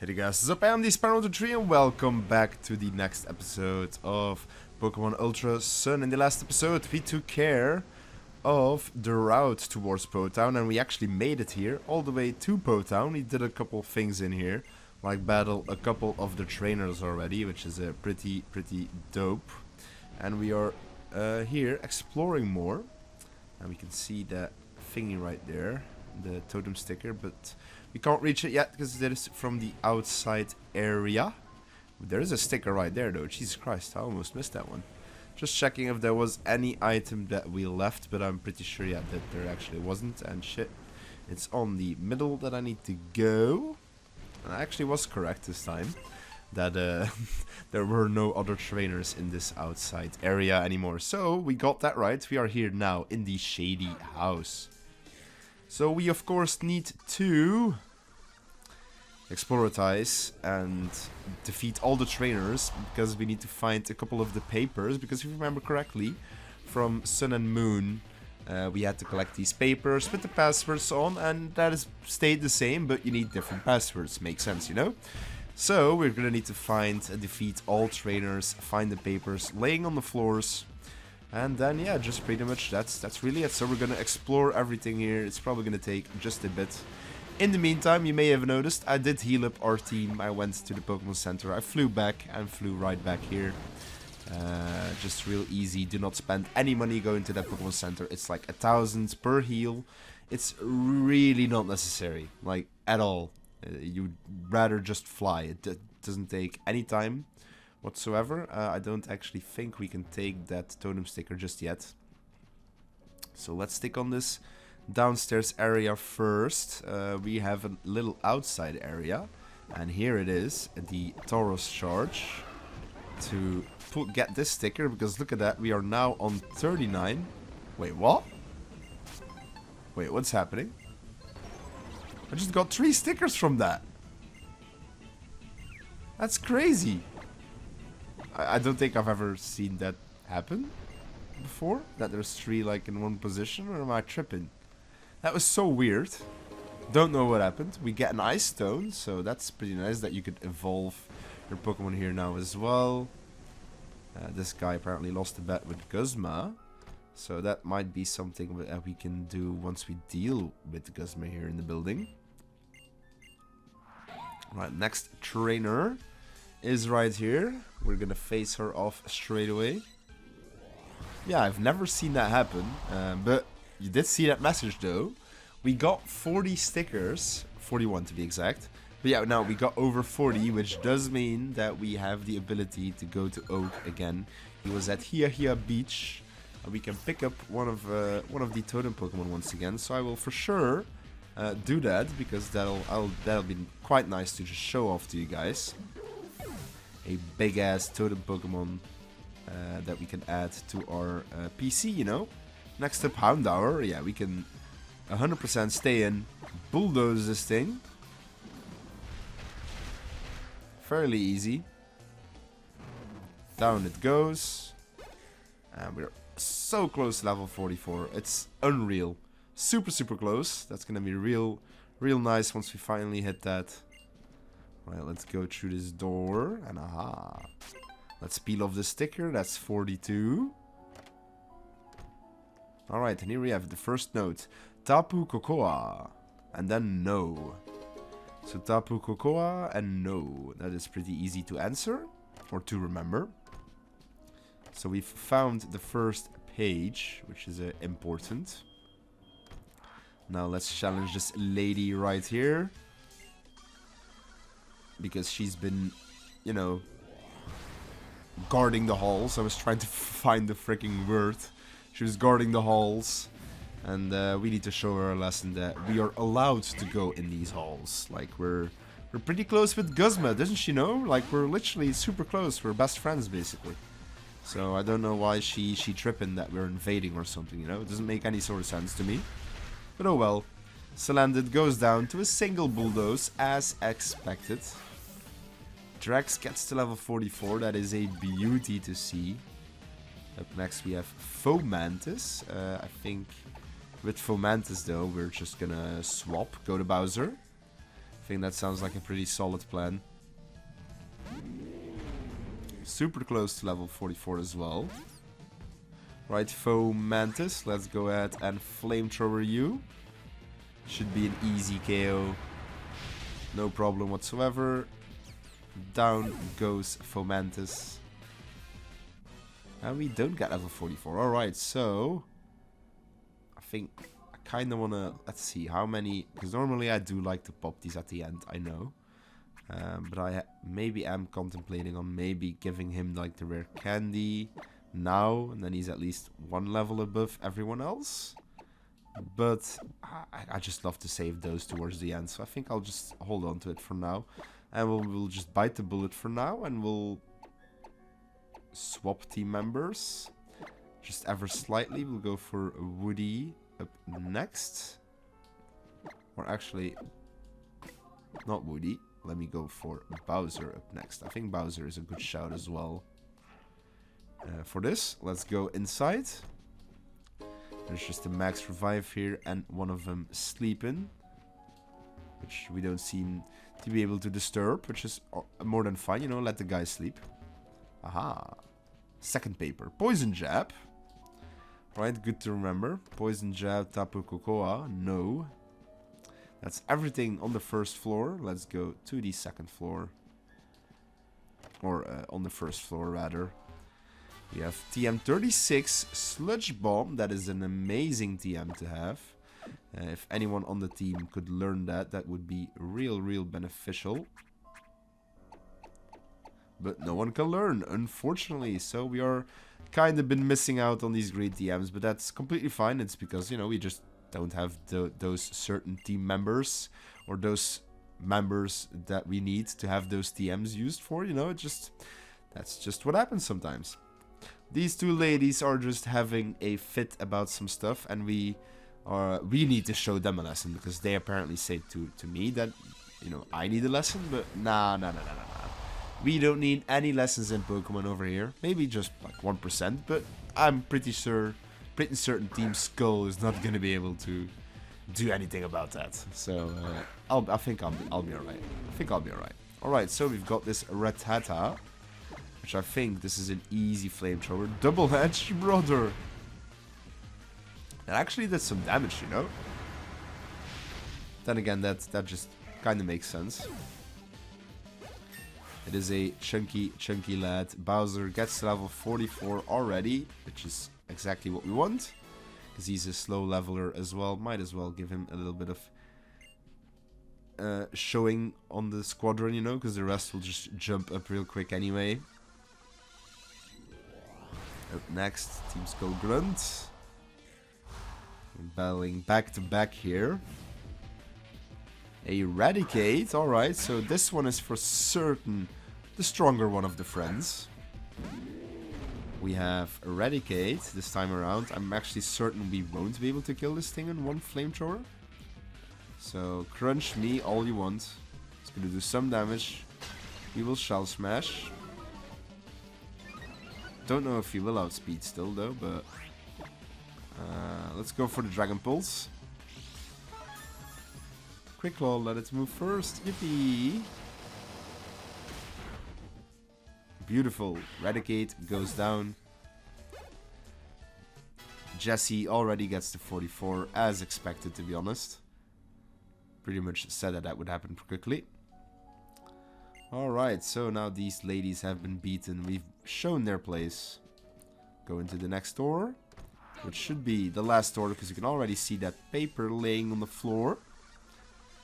Hey guys, what's up? I'm the Sparrow3 and welcome back to the next episode of Pokemon Ultra Sun. In the last episode we took care of the route towards Po Town and we actually made it here, all the way to Po Town. We did a couple things in here, like battle a couple of the trainers already, which is pretty dope. And we are here exploring more. And we can see that thingy right there, the totem sticker, but we can't reach it yet because it is from the outside area. There is a sticker right there though. Jesus Christ, I almost missed that one. Just checking if there was any item that we left, but I'm pretty sure that there actually wasn't. And shit, it's on the middle that I need to go. And I actually was correct this time that there were no other trainers in this outside area anymore. So we got that right. We are here now in the shady house. So we of course need to exploratize and defeat all the trainers, because we need to find a couple of the papers, because if you remember correctly from Sun and Moon we had to collect these papers with the passwords on, and that has stayed the same, but you need different passwords. Makes sense, you know? So we're gonna need to find and defeat all trainers, find the papers laying on the floors. And then, yeah, just pretty much that's really it. So we're gonna explore everything here. It's probably gonna take just a bit. In the meantime, you may have noticed, I did heal up our team. I went to the Pokemon Center. I flew back and flew right back here. Just real easy. Do not spend any money going to that Pokemon Center. It's like 1,000 per heal. It's really not necessary, like at all. You'd rather just fly. It doesn't take any time whatsoever. I don't actually think we can take that totem sticker just yet. So let's stick on this downstairs area first. We have a little outside area, and here it is, the Tauros charge, to get this sticker, because look at that, we are now on 39. Wait, what? Wait, what's happening? I just got 3 stickers from that. That's crazy. I don't think I've ever seen that happen before, that there's 3 like in one position, or am I tripping? That was so weird. Don't know what happened. We get an ice stone, so that's pretty nice that you could evolve your Pokemon here now as well. This guy apparently lost a bet with Guzma, so that might be something that we can do once we deal with Guzma here in the building. Right, next trainer is right here. We're gonna face her off straight away. Yeah, I've never seen that happen, but you did see that message though. We got 40 stickers, 41 to be exact. But yeah, now we got over 40, which does mean that we have the ability to go to Oak again. He was at Hia Beach, and we can pick up one of the totem Pokemon once again. So I will for sure do that, because that'll be quite nice to just show off to you guys. A big ass totem Pokemon that we can add to our PC, you know. Next up, Houndour. Yeah, we can 100% stay in, bulldoze this thing. Fairly easy. Down it goes. And we're so close to level 44. It's unreal. Super close. That's gonna be real nice once we finally hit that. Right, let's go through this door. And aha. Let's peel off the sticker. That's 42. Alright, and here we have the first note. Tapu Kokoa. And then no. So Tapu Kokoa and no. That is pretty easy to answer, or to remember. So we've found the first page, which is important. Now let's challenge this lady right here, because she's been, you know, guarding the halls. I was trying to find the freaking word. She was guarding the halls, and we need to show her a lesson that we are allowed to go in these halls. Like, we're pretty close with Guzma, doesn't she know? Like, we're literally super close. We're best friends, basically. So I don't know why she tripping that we're invading or something, you know? It doesn't make any sort of sense to me. But oh well. Salandit goes down to a single bulldoze, as expected. Drax gets to level 44. That is a beauty to see. Up next we have Fomantis. I think with Fomantis though, we're just gonna swap, go to Bowser. think that sounds like a pretty solid plan. Super close to level 44 as well. Right, Fomantis, let's go ahead and flamethrower you. Should be an easy KO. No problem whatsoever. Down goes Fomantis. And we don't get level 44. Alright, so I think I kind of want to... Let's see, how many... Because normally I do like to pop these at the end, I know. But I maybe am contemplating on maybe giving him like the rare candy now. And then he's at least one level above everyone else. But I just love to save those towards the end. So I think I'll just hold on to it for now. And we'll just bite the bullet for now. And we'll swap team members. Just ever slightly. We'll go for Woody up next. Or actually, not Woody. Let me go for Bowser up next. I think Bowser is a good shout as well. For this, let's go inside. There's just a max revive here and one of them sleeping. Which we don't seem to be able to disturb, which is more than fine, you know, let the guy sleep. Aha. Second paper. Poison Jab. Right, good to remember. Poison Jab, Tapu Kokoa. No. That's everything on the first floor. Let's go to the second floor. Or on the first floor, rather. We have TM36 Sludge Bomb. That is an amazing TM to have. If anyone on the team could learn that, that would be real beneficial. But no one can learn, unfortunately. So we are kind of been missing out on these great TMs. But that's completely fine. It's because, you know, we just don't have those certain team members. Or those members that we need to have those TMs used for. You know, that's just what happens sometimes. These two ladies are just having a fit about some stuff. And we need to show them a lesson. Because they apparently say to me that, you know, I need a lesson. But nah. We don't need any lessons in Pokemon over here. Maybe just like 1%, but I'm pretty certain Team Skull is not going to be able to do anything about that. So I think I'll be alright. I think I'll be alright. Alright, so we've got this Rattata, which I think this is an easy flamethrower. Double Edge, brother. That actually did some damage, you know. Then again, that just kind of makes sense. It is a chunky lad. Bowser gets to level 44 already, which is exactly what we want. Because he's a slow leveler as well. Might as well give him a little bit of showing on the squadron, you know, because the rest will just jump up real quick anyway. Up next, Team Skull Grunt. Battling back to back here. Eradicate, alright, so this one is for certain the stronger one of the friends. We have Eradicate this time around. I'm actually certain we won't be able to kill this thing in one flamethrower. So crunch me all you want. It's gonna do some damage. We will Shell Smash. Don't know if he will outspeed still though, but let's go for the Dragon Pulse. Quick Claw, let it move first. Yippee! Beautiful. Eradicate goes down. Jesse already gets to 44, as expected, to be honest. Pretty much said that would happen quickly. Alright, so now these ladies have been beaten. We've shown their place. Go into the next door, which should be the last door, because you can already see that paper laying on the floor.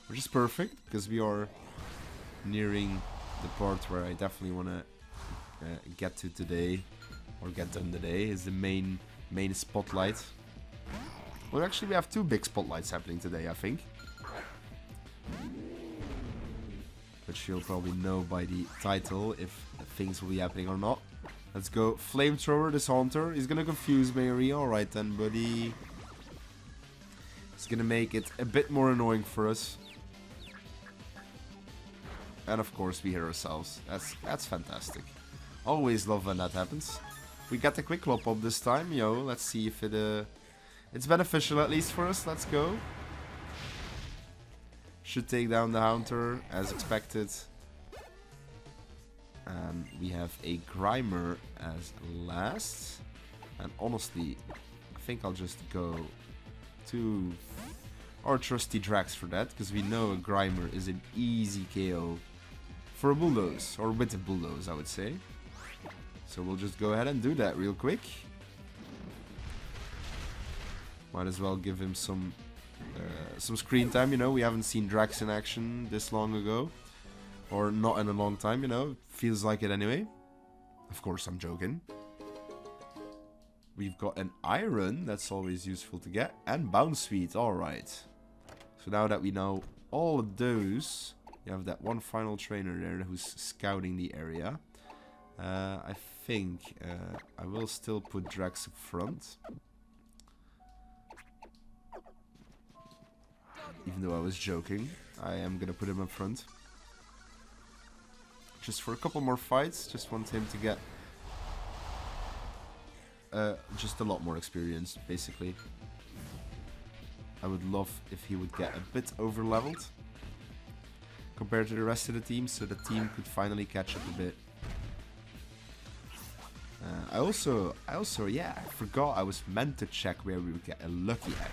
Which is perfect, because we are nearing the part where I definitely want to get to today, or get done today, is the main spotlight. Well, actually we have two big spotlights happening today, I think. Which you'll probably know by the title, if things will be happening or not. Let's go, Flamethrower, this Haunter. He's gonna confuse Mary, alright then, buddy. It's gonna make it a bit more annoying for us. And of course we hear ourselves. That's fantastic. Always love when that happens. We got the Quick Claw Pop this time, yo. Let's see if it's beneficial at least for us. Let's go. should take down the Haunter, as expected. And we have a Grimer as last. And honestly, I think I'll just go to our trusty Drax for that, because we know a Grimer is an easy KO for a Bulldoze, or with a Bulldoze, I would say. So we'll just go ahead and do that real quick. Might as well give him some screen time, you know. We haven't seen Drax in action this long ago. Or not in a long time, you know. Feels like it anyway. Of course, I'm joking. We've got an Iron, that's always useful to get. And Bounce Sweet, alright. So now that we know all of those, you have that one final trainer there who's scouting the area. I think I will still put Drax up front. Even though I was joking, I am gonna put him up front. Just for a couple more fights, just want him to get just a lot more experience, basically. I would love if he would get a bit over-leveled compared to the rest of the team, so the team could finally catch up a bit. I also, yeah, I forgot I was meant to check where we would get a lucky egg.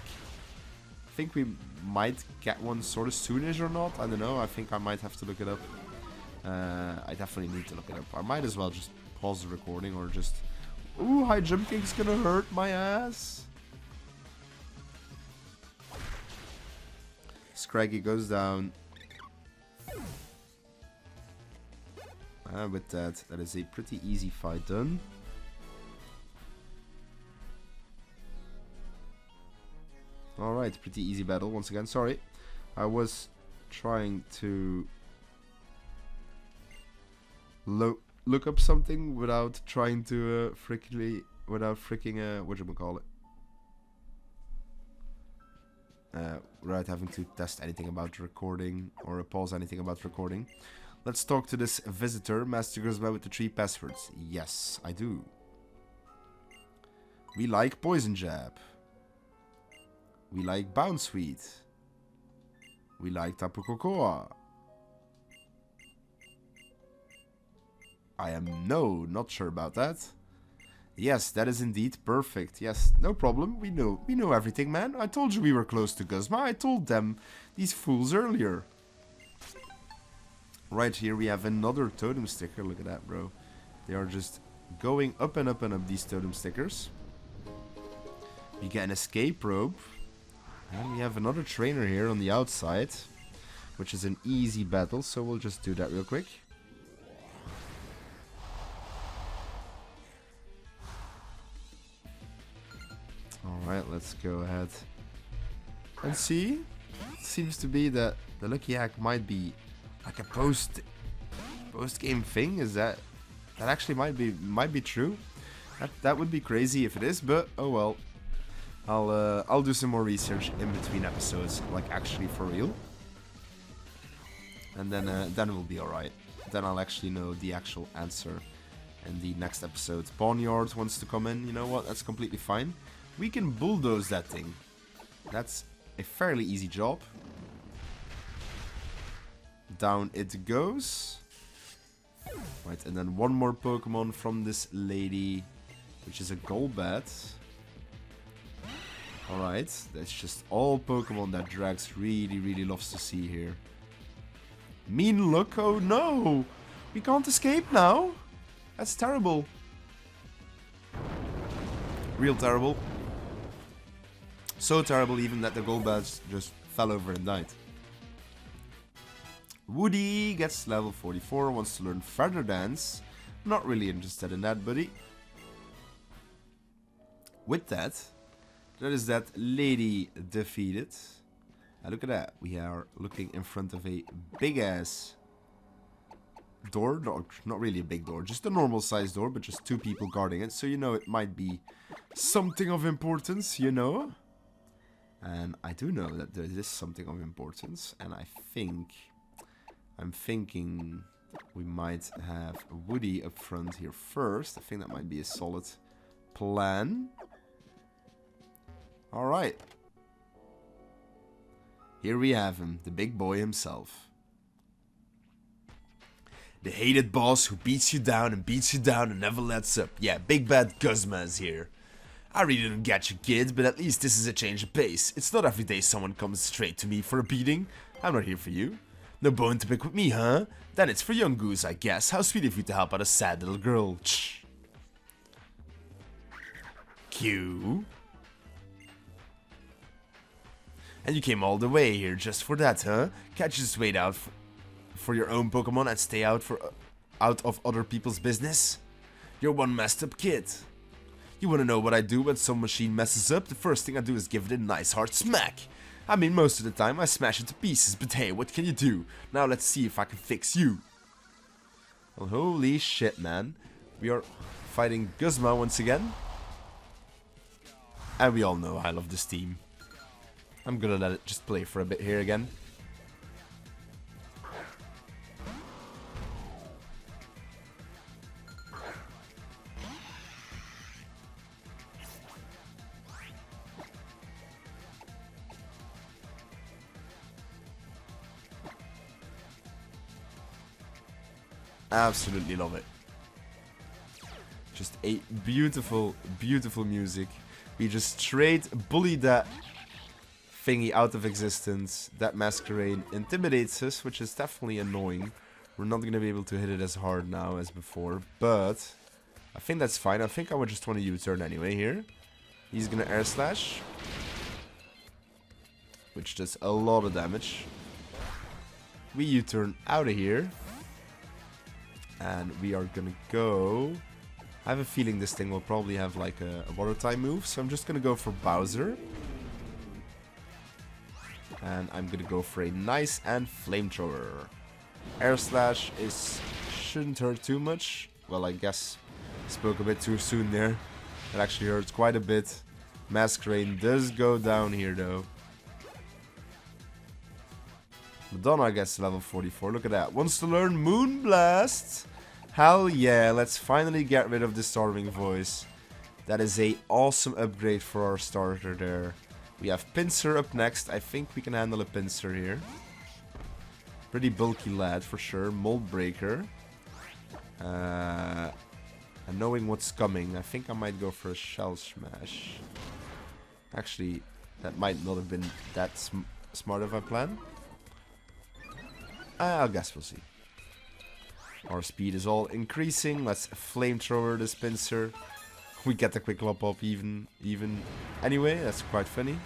I think we might get one sort of soonish or not, I don't know, I think I might have to look it up. I definitely need to look it up. I might as well just pause the recording or just... Ooh, high jump kick's gonna hurt my ass. Scraggy goes down. And with that, that is a pretty easy fight done. Alright, pretty easy battle once again. Sorry, I was trying to look up something without trying to freaking whatchamacallit, without having to test anything about recording or pause anything about recording. Let's talk to this visitor, Master Guzma with the 3 passwords. Yes, I do. We like Poison Jab. We like Bounce Sweet. We like Tapu Cocoa. I am not sure about that. Yes, that is indeed perfect. Yes, no problem. We know everything, man. I told you we were close to Guzma. I told them, these fools, earlier. Right here we have another totem sticker. Look at that, bro. They are just going up and up and up, these totem stickers. We get an escape rope. And we have another trainer here on the outside, which is an easy battle, so we'll just do that real quick. Alright, let's go ahead and see. It seems to be that the lucky hack might be like a post-game thing. Is that actually might be true? That would be crazy if it is, but oh well. I'll do some more research in between episodes, like actually for real. And then we'll be alright. Then I'll actually know the actual answer in the next episode. Boneyard wants to come in. You know what? That's completely fine. We can bulldoze that thing. That's a fairly easy job. Down it goes. Right, and then one more Pokemon from this lady, which is a Golbat. Alright, that's just all Pokemon that Drax really loves to see here. Mean look, oh no! We can't escape now! That's terrible. Real terrible. So terrible even that the Golbat just fell over and died. Woody gets level 44, wants to learn Feather Dance. Not really interested in that, buddy. With that, that is that lady defeated. And look at that. We are looking in front of a big ass door. No, not really a big door, just a normal sized door, but just 2 people guarding it. So you know it might be something of importance, you know. And I do know that there is something of importance. And I'm thinking we might have Woody up front here first. I think that might be a solid plan. Alright. Here we have him, the big boy himself. The hated boss who beats you down and never lets up. Yeah, big bad Guzma is here. I really don't get you, kid, but at least this is a change of pace. It's not every day someone comes straight to me for a beating. I'm not here for you. No bone to pick with me, huh? Then it's for young Goose, I guess. How sweet of you to help out a sad little girl. Shh. Q. And you came all the way here just for that, huh? Can't you just wait out for your own Pokemon and stay out of other people's business? You're one messed up kid. You wanna know what I do when some machine messes up? The first thing I do is give it a nice hard smack. I mean, most of the time I smash it to pieces, but hey, what can you do? Now let's see if I can fix you. Well, holy shit, man. We are fighting Guzma once again. And we all know I love this team. I'm gonna let it just play for a bit here again. Absolutely love it. Just a beautiful, beautiful music. We just straight bully that thingy out of existence. That Masquerade intimidates us, which is definitely annoying. We're not going to be able to hit it as hard now as before, but I think that's fine. I think I would just want to U-turn anyway here. He's going to Air Slash, which does a lot of damage. We U-turn out of here. And we are gonna go... I have a feeling this thing will probably have like a water type move, so I'm just gonna go for Bowser. And I'm gonna go for a nice and flamethrower. Air Slash shouldn't hurt too much. Well, I guess I spoke a bit too soon there. It actually hurts quite a bit. Masquerade does go down here though. Madonna gets to level 44. Look at that. Wants to learn Moonblast. Hell yeah. Let's finally get rid of the starving voice. That is a awesome upgrade for our starter there. We have Pinsir up next. I think we can handle a Pinsir here. Pretty bulky lad for sure. Mold Breaker. And knowing what's coming, I think I might go for a Shell Smash. Actually, that might not have been that smart of a plan. I guess we'll see. Our speed is all increasing. Let's flamethrower this Pinsir. We get the quick lop up even. Anyway, that's quite funny.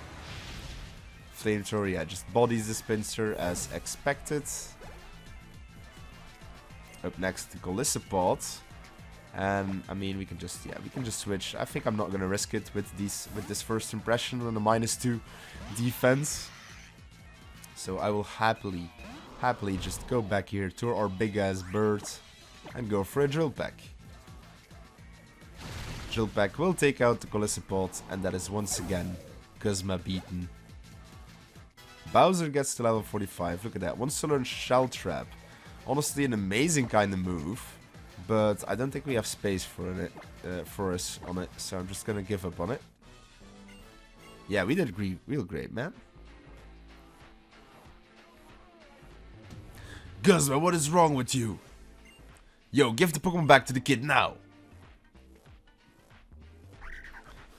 Flamethrower, yeah, just bodies this Pinsir as expected. Up next, the Golisopod. And I mean, we can just switch. I think I'm not gonna risk it with this first impression on a -2 defense. So I will happily just go back here to our big ass bird and go for a Drill Peck. Drill Peck will take out the Golisopod, and that is once again Guzma beaten. Bowser gets to level 45. Look at that. Wants to learn Shell Trap. Honestly, an amazing kind of move, but I don't think we have space for us on it, so I'm just gonna give up on it. Yeah, we did real great, man. Guzma, what is wrong with you? Yo, give the Pokemon back to the kid now.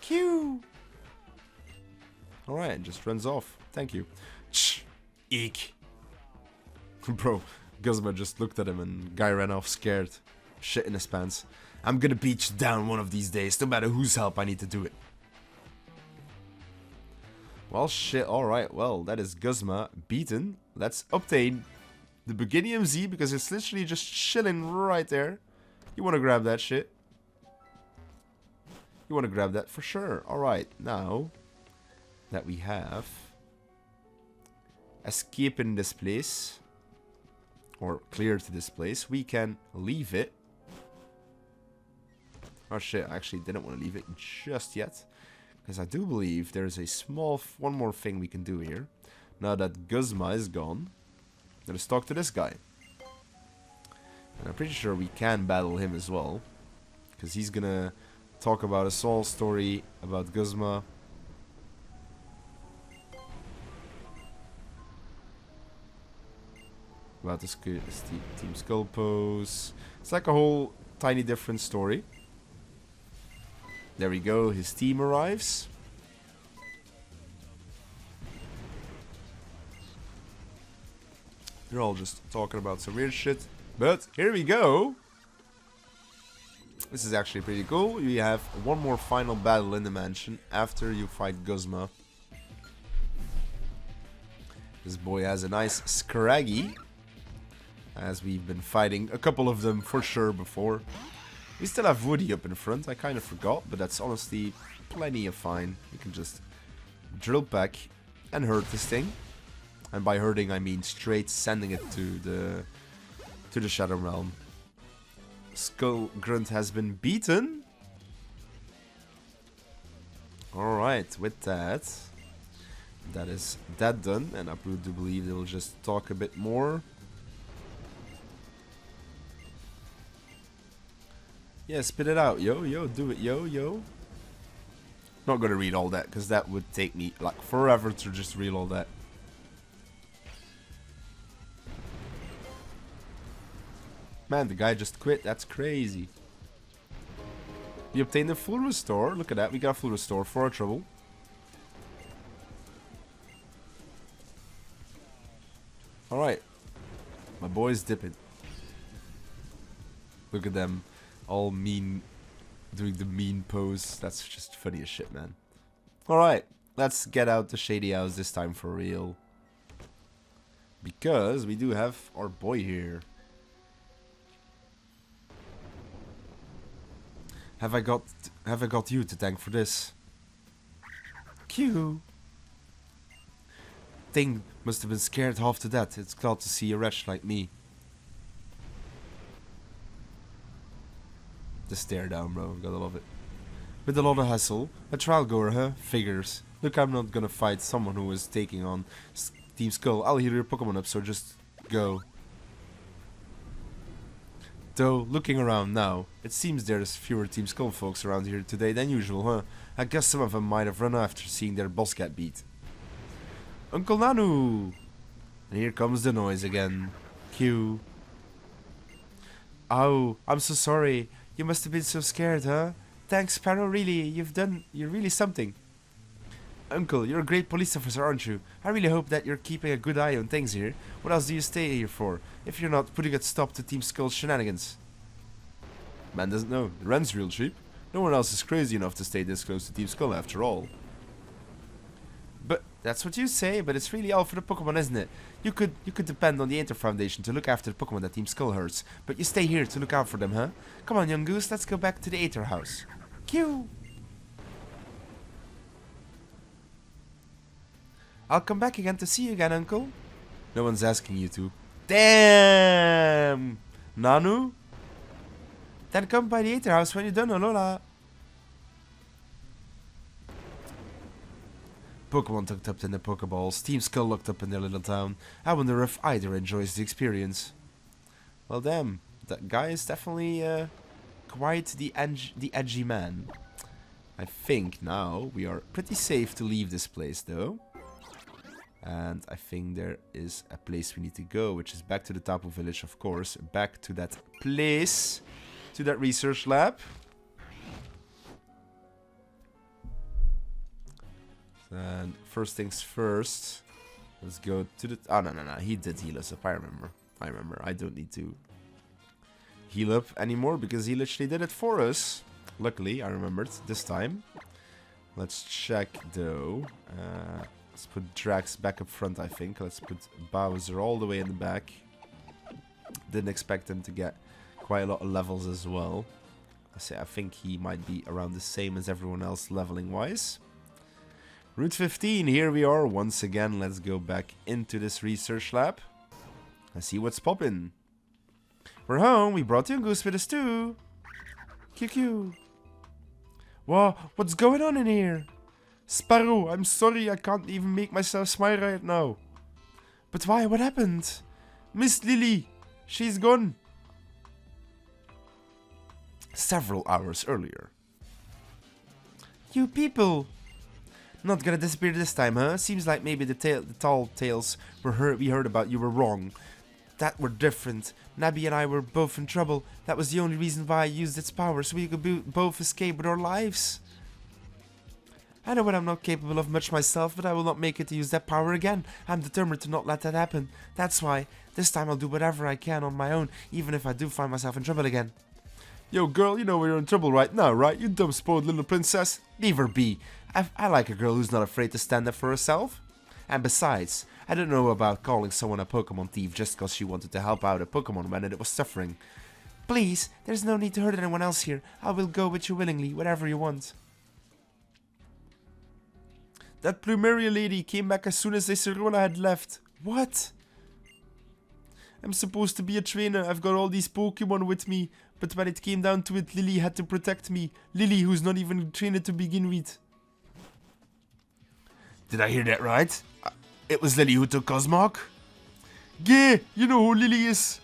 Q. Alright, just runs off. Thank you. Shh. Eek. Bro, Guzma just looked at him and guy ran off scared. Shit in his pants. I'm gonna beat you down one of these days, no matter whose help I need to do it. Well, shit, alright. Well, that is Guzma beaten. Let's obtain the Beginnium Z, because it's literally just chilling right there. You want to grab that shit? You want to grab that for sure. Alright, now that we have escaping this place, or clear to this place, we can leave it. Oh shit, I actually didn't want to leave it just yet, because I do believe there's a one more thing we can do here. Now that Guzma is gone, let's talk to this guy. And I'm pretty sure we can battle him as well, because he's gonna talk about a soul story about Guzma. about the Team Skull pose. It's like a whole tiny different story. There we go, his team arrives. They're all just talking about some weird shit. But here we go. This is actually pretty cool. You have one more final battle in the mansion after you fight Guzma. This boy has a nice Scraggy, as we've been fighting a couple of them for sure before. We still have Woody up in front. I kind of forgot, but that's honestly plenty of fine. You can just drill back and hurt this thing. And by hurting, I mean straight sending it to the Shadow Realm. Skull Grunt has been beaten. Alright, with that, that is that done. And I do believe they will just talk a bit more. Yeah, spit it out, yo, do it, yo. Not gonna read all that, because that would take me like forever to just read all that. Man, the guy just quit. That's crazy. We obtained a full restore. Look at that. We got a full restore for our trouble. Alright. My boy's dipping. Look at them. All mean. Doing the mean pose. That's just funny as shit, man. Alright. Let's get out the Shady House this time for real. Because we do have our boy here. Have I got you to thank for this? Q. Thing must have been scared half to death. It's glad to see a wretch like me. The stare down, bro. Gotta love it. With a lot of hassle. A trial goer, huh? Figures. Look, I'm not gonna fight someone who is taking on Team Skull. I'll heal your Pokemon up, so just go. Though, looking around now, it seems there's fewer Team Skull folks around here today than usual, huh? I guess some of them might have run after seeing their boss get beat. Uncle Nanu! And here comes the noise again. Q. Oh, I'm so sorry. You must have been so scared, huh? Thanks, Sparrow, really. You're really something. Uncle, you're a great police officer, aren't you? I really hope that you're keeping a good eye on things here. What else do you stay here for, if you're not putting a stop to Team Skull's shenanigans? Man doesn't know. The rent's real cheap. No one else is crazy enough to stay this close to Team Skull after all. But that's what you say, but it's really all for the Pokemon, isn't it? You could depend on the Inter Foundation to look after the Pokemon that Team Skull hurts, but you stay here to look out for them, huh? Come on, young goose, let's go back to the Aether house. Q. I'll come back again to see you again, Uncle. No one's asking you to. Damn! Nanu? Then come by the Aether house when you're done, alola. Pokemon tucked up in the Pokeballs. Team Skull locked up in their little town. I wonder if either enjoys the experience. Well, damn. That guy is definitely quite the edgy man. I think now we are pretty safe to leave this place, though. And I think there is a place we need to go, which is back to the Tapu village, of course. Back to that place. To that research lab. And first things first. Let's go to the... Oh, no. He did heal us up. I remember. I don't need to heal up anymore because he literally did it for us. Luckily, I remembered this time. Let's check, though. Let's put Drax back up front, I think. Let's put Bowser all the way in the back. Didn't expect him to get quite a lot of levels as well. I think he might be around the same as everyone else leveling-wise. Route 15, here we are. Once again, let's go back into this research lab. Let's see what's poppin'. We're home. We brought you a goose with us too. QQ. Whoa, what's going on in here? Sparrow, I'm sorry, I can't even make myself smile right now. But why? What happened? Miss Lily, she's gone. Several hours earlier. You people. Not gonna disappear this time, huh? Seems like maybe the tall tales we heard about you were wrong. that were different. Nabby and I were both in trouble. That was the only reason why I used its power, so we could both escape with our lives. I know that I'm not capable of much myself, but I will not make it to use that power again. I'm determined to not let that happen. That's why, this time I'll do whatever I can on my own, even if I do find myself in trouble again. Yo girl, you know we're in trouble right now, right? You dumb spoiled little princess. Leave her be. I like a girl who's not afraid to stand up for herself. And besides, I don't know about calling someone a Pokemon thief just because she wanted to help out a Pokemon when it was suffering. Please, there's no need to hurt anyone else here. I will go with you willingly, whatever you want. That Plumeria lady came back as soon as Acerola had left. What? I'm supposed to be a trainer. I've got all these Pokemon with me. But when it came down to it, Lily had to protect me. Lily, who's not even a trainer to begin with. Did I hear that right? It was Lily who took Cosmog? Yeah, you know who Lily is.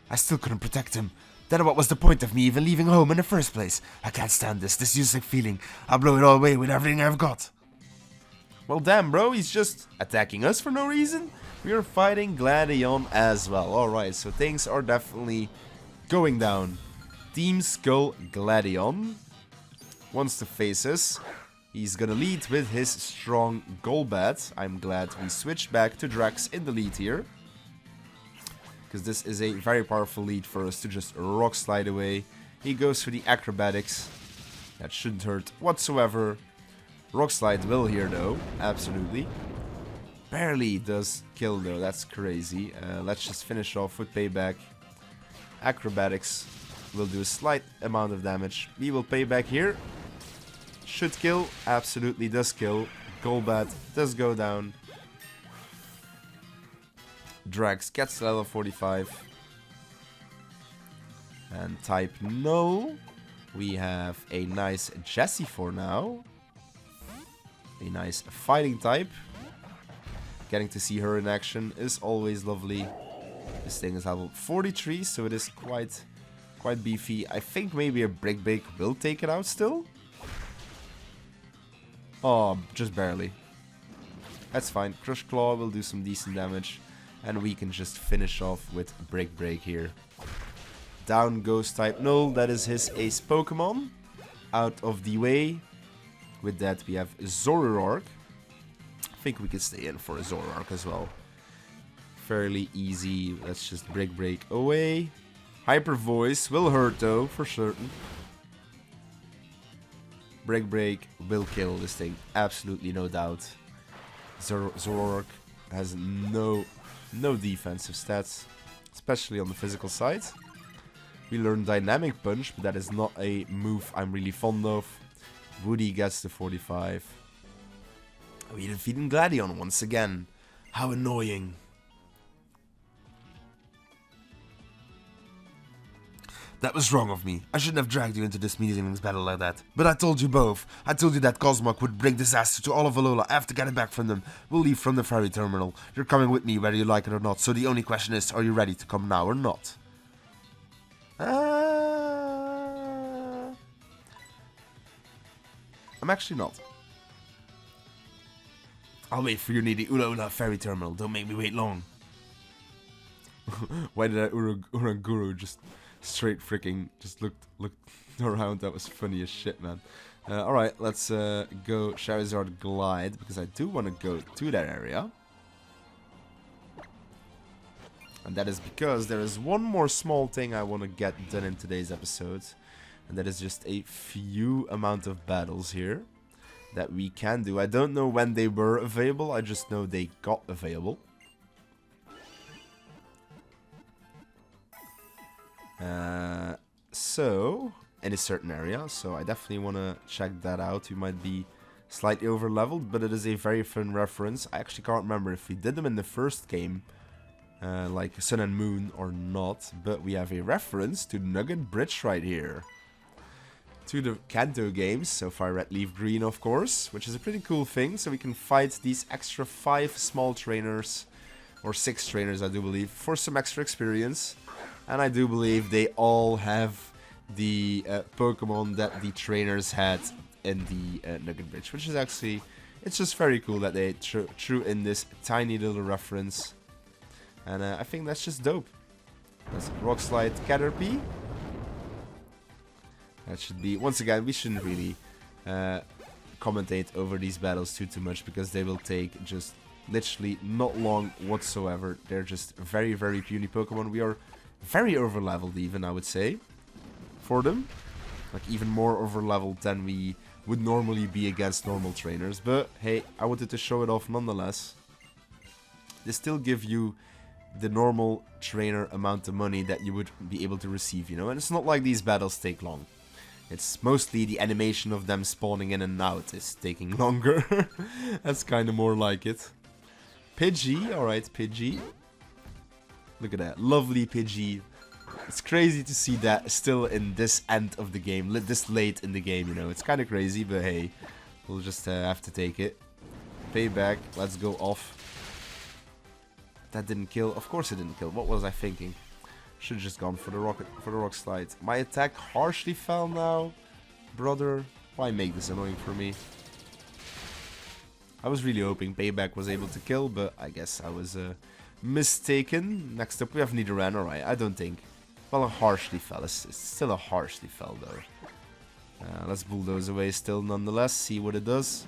I still couldn't protect him. Then what was the point of me even leaving home in the first place? I can't stand this useless feeling. I'll blow it all away with everything I've got. Well, damn, bro, he's just attacking us for no reason. We are fighting Gladion as well. Alright, so things are definitely going down. Team Skull Gladion wants to face us. He's gonna lead with his strong Golbat. I'm glad we switched back to Drax in the lead here, because this is a very powerful lead for us to just rock slide away. He goes for the acrobatics. That shouldn't hurt whatsoever. Rock slide will here though, absolutely. Barely does kill though, that's crazy. Let's just finish off with payback. Acrobatics will do a slight amount of damage. We will pay back here. Should kill, absolutely does kill. Golbat does go down. Drax gets to level 45. And type null. We have a nice Jessie for now. A nice fighting type. Getting to see her in action is always lovely. This thing is level 43, so it is quite beefy. I think maybe a Brick Break will take it out still. Oh, just barely. That's fine. Crush Claw will do some decent damage. And we can just finish off with Brick Break here. Down goes type null. That is his ace Pokemon. Out of the way. With that we have Zoroark. I think we could stay in for a Zoroark as well. Fairly easy. Let's just Break away. Hyper Voice will hurt though, for certain. Break will kill this thing. Absolutely no doubt. Zoroark has no defensive stats. Especially on the physical side. We learned Dynamic Punch, but that is not a move I'm really fond of. Woody gets to 45. We defeated Gladion once again. How annoying. That was wrong of me. I shouldn't have dragged you into this meaningless battle like that. But I told you both. I told you that Cosmog would bring disaster to all of Alola. I have to get it back from them. We'll leave from the ferry terminal. You're coming with me whether you like it or not. So the only question is, are you ready to come now or not? I'm actually not. I'll wait for you near the Ula ferry terminal. Don't make me wait long. Why did Uranguru just straight freaking just looked around? That was funny as shit, man. Alright, let's go Charizard Glide, because I do want to go to that area. And that is because there is one more small thing I want to get done in today's episode. And that is just a few amount of battles here that we can do. I don't know when they were available, I just know they got available. So, in a certain area, so I definitely want to check that out. We might be slightly over leveled, but it is a very fun reference. I actually can't remember if we did them in the first game, like Sun and Moon or not, but we have a reference to Nugget Bridge right here. To the Kanto games, so Fire Red Leaf Green of course, which is a pretty cool thing, so we can fight these extra 5 small trainers, or 6 trainers I do believe, for some extra experience. And I do believe they all have the Pokemon that the trainers had in the Nugget Bridge, which is actually, it's just very cool that they threw in this tiny little reference. And I think that's just dope. That's Rock Slide Caterpie. That should be... Once again, we shouldn't really commentate over these battles too much, because they will take just literally not long whatsoever. They're just very, very puny Pokemon. We are very over-leveled even, I would say, for them. Like, even more over-leveled than we would normally be against normal trainers. But, hey, I wanted to show it off nonetheless. They still give you the normal trainer amount of money that you would be able to receive, you know? And it's not like these battles take long. It's mostly the animation of them spawning in and out is taking longer. That's kind of more like it. Pidgey, alright, Pidgey. Look at that, lovely Pidgey. It's crazy to see that still in this end of the game, this late in the game, you know. It's kind of crazy, but hey, we'll just have to take it. Payback, let's go off. That didn't kill. Of course it didn't kill. What was I thinking? Should have just gone for the rock slide. My attack harshly fell now. Brother, why make this annoying for me? I was really hoping Payback was able to kill, but I guess I was mistaken. Next up we have Nidoran. Alright, I don't think. Well, a harshly fell. It's still a harshly fell though. Let's bulldoze away still nonetheless. See what it does.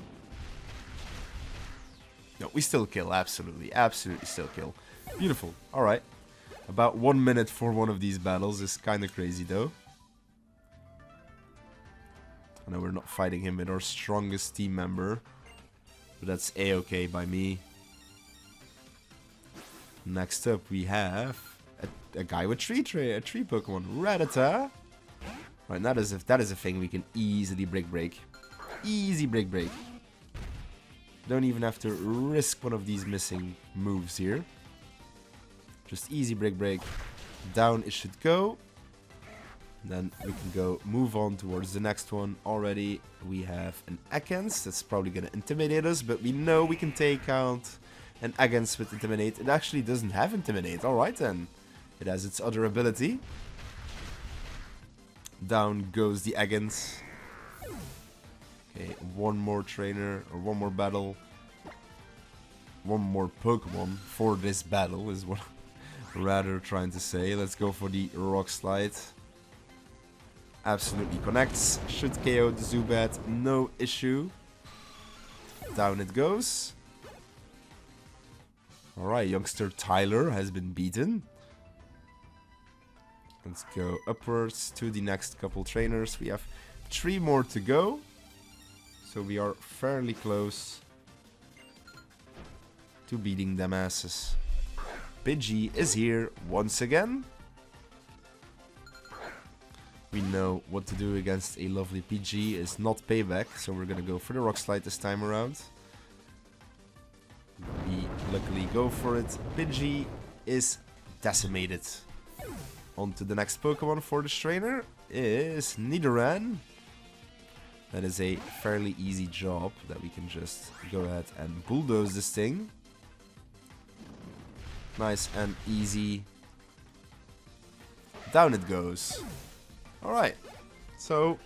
No, we still kill. Absolutely. Absolutely still kill. Beautiful. Alright. About 1 minute for one of these battles is kind of crazy though. I know we're not fighting him with our strongest team member, but that's a-okay by me. Next up we have a guy with a tree Pokemon, Rattata. Right, that is a thing we can easily break. Easy break. Don't even have to risk one of these missing moves here. Just easy break. Down it should go. Then we can go move on towards the next one. Already we have an Ekans. That's probably going to intimidate us, but we know we can take out an Ekans with Intimidate. It actually doesn't have Intimidate. Alright then. It has its other ability. Down goes the Ekans. Okay, one more trainer, or one more battle. One more Pokemon for this battle is what I'm rather trying to say. Let's go for the Rock Slide. Absolutely connects. Should KO the Zubat, no issue. Down it goes. Alright, youngster Tyler has been beaten. Let's go upwards to the next couple trainers. We have 3 more to go. So we are fairly close to beating them asses. Pidgey is here once again. We know what to do against a lovely Pidgey. It's not Payback, so we're gonna go for the Rock Slide this time around. We luckily go for it. Pidgey is decimated. On to the next Pokemon for this trainer is Nidoran. That is a fairly easy job that we can just go ahead and bulldoze this thing. Nice and easy. Down it goes. Alright. So,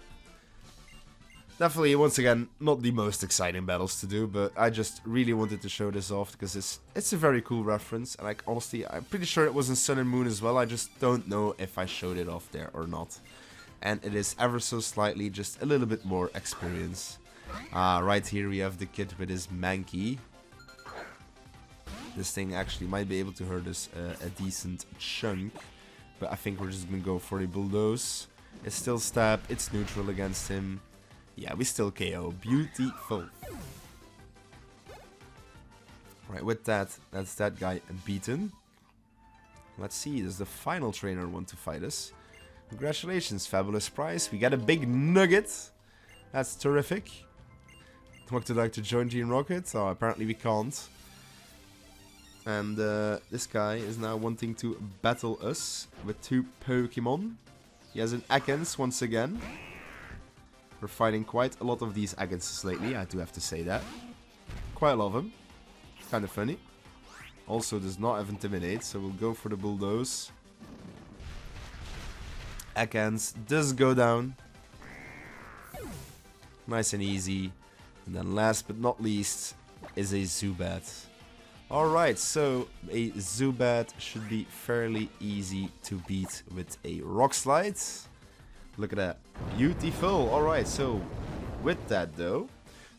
definitely, once again, not the most exciting battles to do, but I just really wanted to show this off because it's a very cool reference. And like, honestly, I'm pretty sure it was in Sun and Moon as well. I just don't know if I showed it off there or not. And it is ever so slightly just a little bit more experience. Right here we have the kid with his Mankey. This thing actually might be able to hurt us a decent chunk. But I think we're just going to go for a Bulldoze. It's still stab, it's neutral against him. Yeah, we still KO. Beautiful. Right, with that, that's that guy beaten. Let's see, does the final trainer want to fight us? Congratulations, fabulous prize. We got a big nugget. That's terrific. Would you like to join Team Rocket? Oh, apparently we can't. And this guy is now wanting to battle us with 2 Pokemon. He has an Ekans once again. We're fighting quite a lot of these Ekanses lately, I do have to say that. Quite a lot of them. Kind of funny. Also does not have Intimidate, so we'll go for the Bulldoze. Ekans does go down. Nice and easy. And then last but not least is a Zubat. Alright, so a Zubat should be fairly easy to beat with a Rock Slide. Look at that. Beautiful. Alright, so with that though,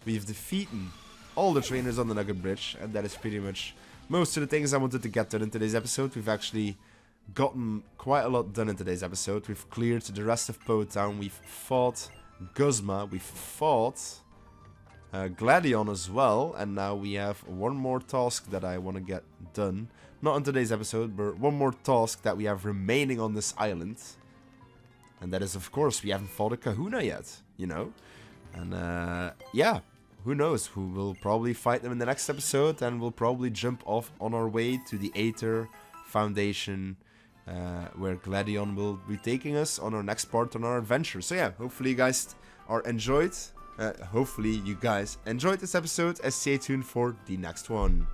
we've defeated all the trainers on the Nugget Bridge, and that is pretty much most of the things I wanted to get done in today's episode. We've actually gotten quite a lot done in today's episode. We've cleared the rest of Po Town. We've fought Guzma. We've fought Gladion as well. And now we have one more task that I want to get done. Not in today's episode, but one more task that we have remaining on this island. And that is, of course, we haven't fought a Kahuna yet, you know. And yeah, who knows? We will probably fight them in the next episode. And we'll probably jump off on our way to the Aether Foundation, where Gladion will be taking us on our next part on our adventure. So yeah, hopefully you guys enjoyed this episode, and stay tuned for the next one.